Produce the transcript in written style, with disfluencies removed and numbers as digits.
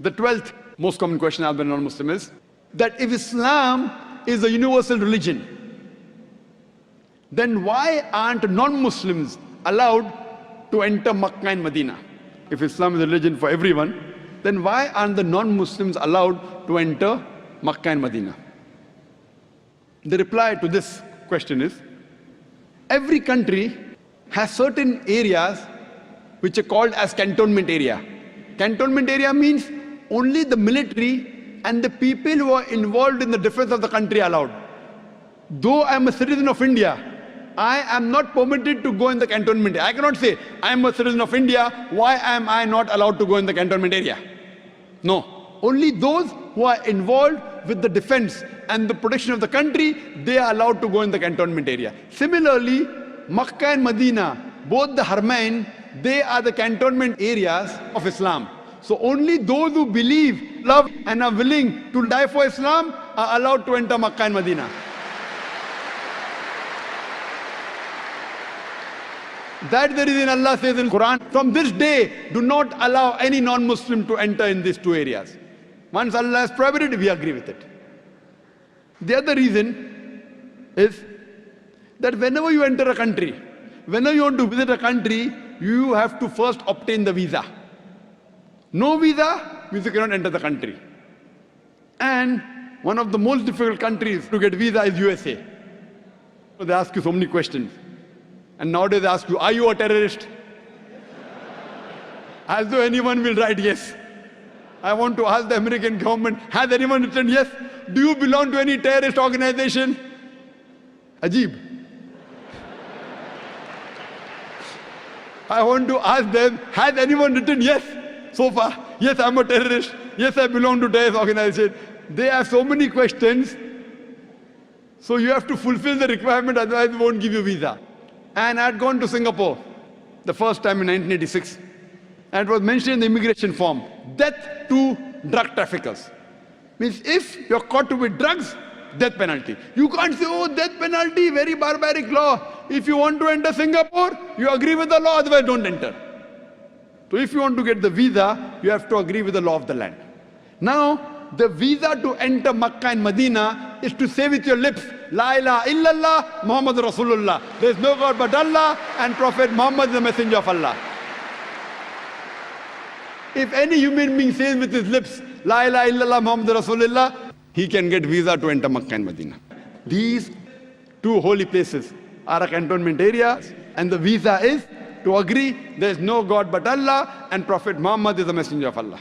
The 12th most common question asked by a non-Muslim is that if Islam is a universal religion, then why aren't non-Muslims allowed to enter Makkah and Medina? If Islam is a religion for everyone, then why aren't the non-Muslims allowed to enter Makkah and Medina? The reply to this question is, every country has certain areas which are called as cantonment area. Cantonment area means only the military and the people who are involved in the defense of the country are allowed. Though I am a citizen of India, I am not permitted to go in the cantonment area. I cannot say, I am a citizen of India, why am I not allowed to go in the cantonment area? No. Only those who are involved with the defense and the protection of the country, they are allowed to go in the cantonment area. Similarly, Makkah and Medina, both the Haramain, they are the cantonment areas of Islam. So only those who believe, love and are willing to die for Islam are allowed to enter Makkah and Medina. That's the reason Allah says in Quran, from this day, do not allow any non-Muslim to enter in these two areas. Once Allah has prohibited, we agree with it. The other reason is that whenever you enter a country, whenever you want to visit a country, you have to first obtain the visa. No visa means you cannot enter the country. And one of the most difficult countries to get visa is USA. So they ask you so many questions. And nowadays they ask you, are you a terrorist? As though anyone will write yes. I want to ask the American government, has anyone written yes? Do you belong to any terrorist organization? Ajib. I want to ask them, has anyone written yes so far? Yes, I'm a terrorist. Yes, I belong to terrorist organization. They have so many questions. So you have to fulfill the requirement, otherwise they won't give you visa. And I had gone to Singapore the first time in 1986. And it was mentioned in the immigration form, death to drug traffickers. Means if you're caught with drugs, death penalty. You can't say, oh, death penalty, very barbaric law. If you want to enter Singapore, you agree with the law, otherwise don't enter. So if you want to get the visa, you have to agree with the law of the land. Now, the visa to enter Makkah and Medina is to say with your lips, La ilaha illallah, Muhammad Rasulullah. There is no God but Allah, and Prophet Muhammad is the messenger of Allah. If any human being says with his lips, La ilaha illallah, Muhammad Rasulullah, he can get visa to enter Makkah and Medina. These two holy places are a cantonment area, and the visa is to agree there is no God but Allah, and Prophet Muhammad is the messenger of Allah.